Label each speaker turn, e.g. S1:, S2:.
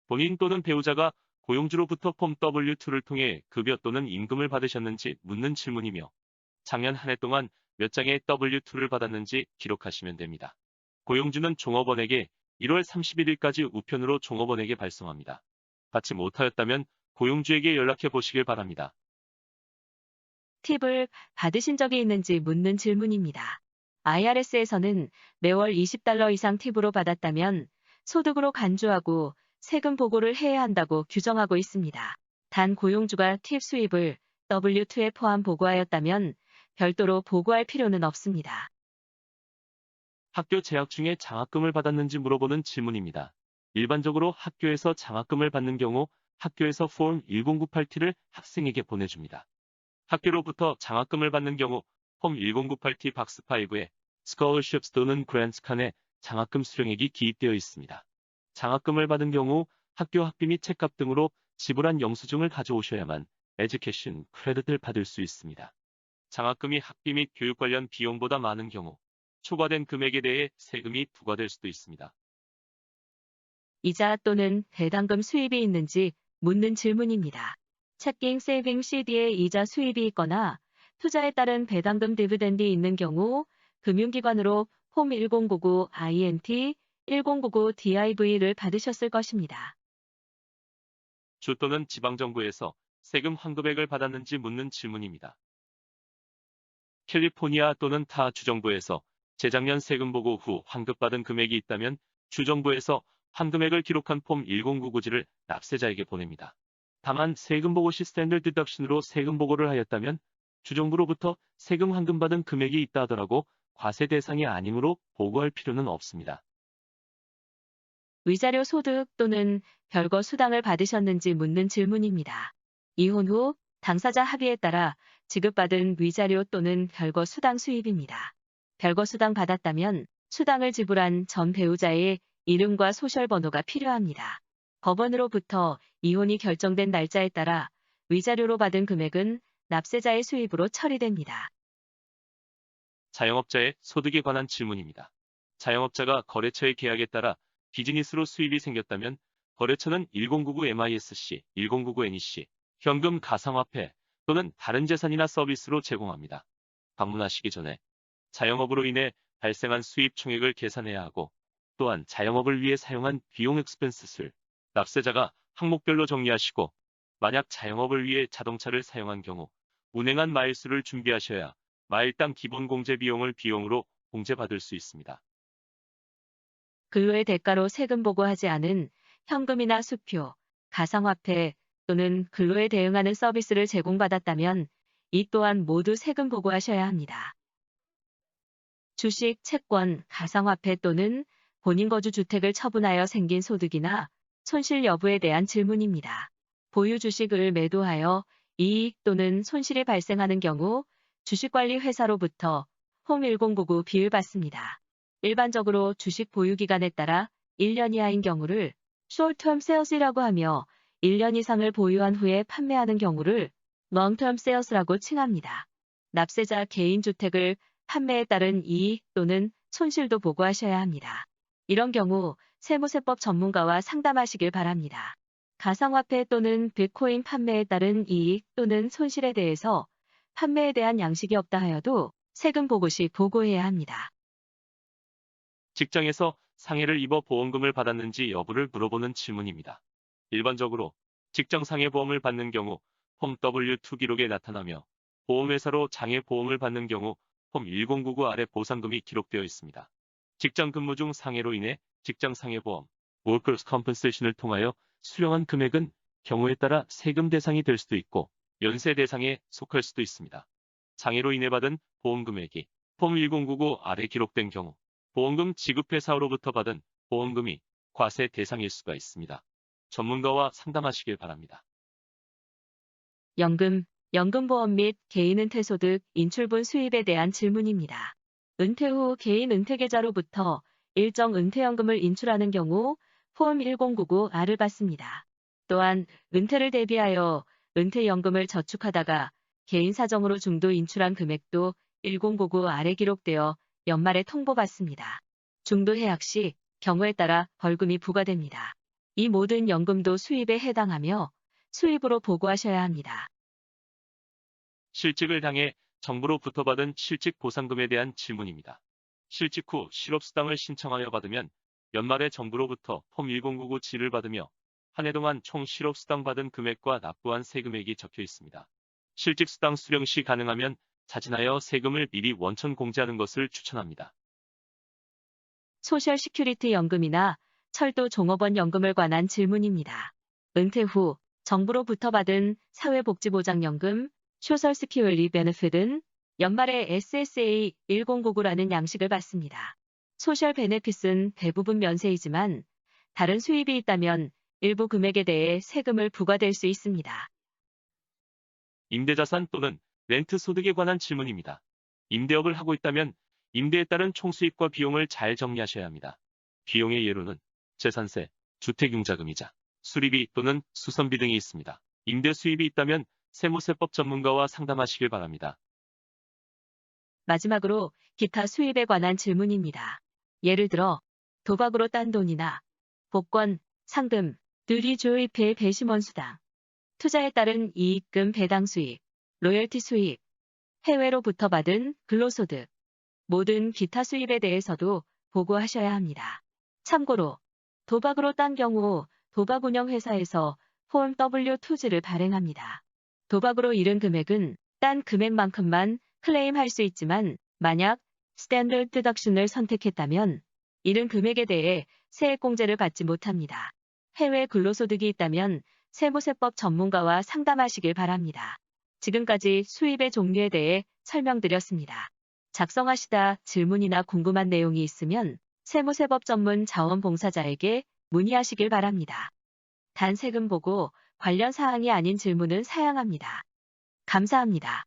S1: 본인 또는 배우자가 고용주로부터 폼 W2를 통해 급여 또는 임금을 받으셨는지 묻는 질문이며 작년 한 해 동안 몇 장의 W2를 받았는지 기록하시면 됩니다. 고용주는 종업원에게 1월 31일까지 우편으로 종업원에게 발송합니다. 받지 못하였다면 고용주에게 연락해 보시길 바랍니다.
S2: 팁을 받으신 적이 있는지 묻는 질문입니다. IRS에서는 매월 $20 이상 팁으로 받았다면 소득으로 간주하고 세금 보고를 해야 한다고 규정하고 있습니다. 단 고용주가 팁 수입을 W2에 포함 보고하였다면 별도로 보고할 필요는 없습니다.
S1: 학교 재학 중에 장학금을 받았는지 물어보는 질문입니다. 일반적으로 학교에서 장학금을 받는 경우 학교에서 폼 1098T를 학생에게 보내줍니다. 학교로부터 장학금을 받는 경우 폼 1098T 박스 5에 scholarships 또는 grants 칸에 장학금 수령액이 기입되어 있습니다. 장학금을 받은 경우 학교 학비 및 책값 등으로 지불한 영수증을 가져오셔야만 에듀케이션 크레딧을 받을 수 있습니다. 장학금이 학비 및 교육 관련 비용보다 많은 경우 초과된 금액에 대해 세금이 부과될 수도 있습니다.
S2: 이자 또는 배당금 수입이 있는지 묻는 질문입니다. 체킹 세이빙 CD에 이자 수입이 있거나 투자에 따른 배당금 디비덴드 있는 경우 금융기관으로 폼 1099 INT 1099 DIV를 받으셨을 것입니다.
S1: 주 또는 지방정부에서 세금 환급액을 받았는지 묻는 질문입니다. 캘리포니아 또는 타 주정부에서 재작년 세금 보고 후 환급받은 금액이 있다면 주정부에서 환금액을 기록한 폼 1099지를 납세자에게 보냅니다. 다만 세금 보고 시 스탠더드 디덕션으로 세금 보고를 하였다면 주정부로부터 세금 환금받은 금액이 있다 하더라도 과세 대상이 아니므로 보고할 필요는 없습니다.
S2: 위자료 소득 또는 별거 수당을 받으셨는지 묻는 질문입니다. 이혼 후 당사자 합의에 따라 지급받은 위자료 또는 별거 수당 수입입니다. 별거 수당 받았다면 수당을 지불한 전 배우자의 이름과 소셜번호가 필요합니다. 법원으로부터 이혼이 결정된 날짜에 따라 위자료로 받은 금액은 납세자의 수입으로 처리됩니다.
S1: 자영업자의 소득에 관한 질문입니다. 자영업자가 거래처의 계약에 따라 비즈니스로 수입이 생겼다면 거래처는 1099 MISC, 1099 NEC, 현금 가상화폐 또는 다른 재산이나 서비스로 제공합니다. 방문하시기 전에 자영업으로 인해 발생한 수입 총액을 계산해야 하고 또한 자영업을 위해 사용한 비용 엑스펜스를 납세자가 항목별로 정리하시고 만약 자영업을 위해 자동차를 사용한 경우 운행한 마일수를 준비하셔야 마일당 기본 공제 비용을 비용으로 공제받을 수 있습니다.
S2: 근로의 대가로 세금 보고하지 않은 현금이나 수표, 가상화폐 또는 근로에 대응하는 서비스를 제공받았다면 이 또한 모두 세금 보고하셔야 합니다. 주식, 채권, 가상화폐 또는 본인 거주 주택을 처분하여 생긴 소득이나 손실 여부에 대한 질문입니다. 보유 주식을 매도하여 이익 또는 손실이 발생하는 경우 주식관리회사로부터 폼 1099 비율 받습니다. 일반적으로 주식 보유 기간에 따라 1년 이하인 경우를 short-term sales이라고 하며 1년 이상을 보유한 후에 판매하는 경우를 long-term sales라고 칭합니다. 납세자 개인 주택을 판매에 따른 이익 또는 손실도 보고하셔야 합니다. 이런 경우 세무세법 전문가와 상담하시길 바랍니다. 가상화폐 또는 비트코인 판매에 따른 이익 또는 손실에 대해서 판매에 대한 양식이 없다 하여도 세금 보고 시 보고해야 합니다.
S1: 직장에서 상해를 입어 보험금을 받았는지 여부를 물어보는 질문입니다. 일반적으로 직장 상해 보험을 받는 경우 폼 W2 기록에 나타나며 보험회사로 장해 보험을 받는 경우 폼 1099 아래 보상금이 기록되어 있습니다. 직장 근무 중 상해로 인해 직장 상해보험 Workers' Compensation을 통하여 수령한 금액은 경우에 따라 세금 대상이 될 수도 있고 연세 대상에 속할 수도 있습니다. 장애로 인해 받은 보험 금액이 폼 1099 아래 기록된 경우 보험금 지급회사로부터 받은 보험금이 과세 대상일 수가 있습니다. 전문가와 상담하시길 바랍니다.
S2: 연금, 연금보험 및 개인은퇴소득, 인출분 수입에 대한 질문입니다. 은퇴 후 개인 은퇴계좌로부터 일정 은퇴연금을 인출하는 경우 폼 1099R을 받습니다. 또한 은퇴를 대비하여 은퇴연금을 저축하다가 개인 사정으로 중도 인출한 금액도 1099R에 기록되어 연말에 통보받습니다. 중도 해약 시 경우에 따라 벌금이 부과됩니다. 이 모든 연금도 수입에 해당하며 수입으로 보고하셔야 합니다.
S1: 실직을 당해 정부로부터 받은 실직 보상금에 대한 질문입니다. 실직 후 실업수당을 신청하여 받으면 연말에 정부로부터 폼 1099G를 받으며 한 해 동안 총 실업수당 받은 금액과 납부한 세금액이 적혀 있습니다. 실직수당 수령 시 가능하면 자진하여 세금을 미리 원천 공제하는 것을 추천합니다.
S2: 소셜 시큐리티 연금이나 철도 종업원 연금을 관한 질문입니다. 은퇴 후 정부로부터 받은 사회복지보장연금, 소셜 시큐리티 베네핏은 연말에 SSA 1099라는 양식을 받습니다. 소셜 베네핏은 대부분 면세이지만 다른 수입이 있다면 일부 금액에 대해 세금을 부과될 수 있습니다.
S1: 임대자산 또는 렌트 소득에 관한 질문입니다. 임대업을 하고 있다면 임대에 따른 총수입과 비용을 잘 정리하셔야 합니다. 비용의 예로는 재산세, 주택융자금이자 수리비 또는 수선비 등이 있습니다. 임대 수입이 있다면 세무세법 전문가와 상담하시길 바랍니다.
S2: 마지막으로 기타 수입에 관한 질문입니다. 예를 들어 도박으로 딴 돈이나 복권, 상금, 들이 조입의 배심원 수당, 투자에 따른 이익금 배당 수입, 로열티 수입, 해외로부터 받은 근로소득, 모든 기타 수입에 대해서도 보고하셔야 합니다. 참고로 도박으로 딴 경우 도박 운영 회사에서 폼 W2G를 발행합니다. 도박으로 잃은 금액은 딴 금액만큼만 클레임할 수 있지만 만약 스탠더드 디덕션을 선택했다면 잃은 금액에 대해 세액공제를 받지 못합니다. 해외 근로소득이 있다면 세무세법 전문가와 상담하시길 바랍니다. 지금까지 수입의 종류에 대해 설명드렸습니다. 작성하시다 질문이나 궁금한 내용이 있으면 세무세법 전문 자원봉사자에게 문의하시길 바랍니다. 단 세금 보고 관련 사항이 아닌 질문은 사양합니다. 감사합니다.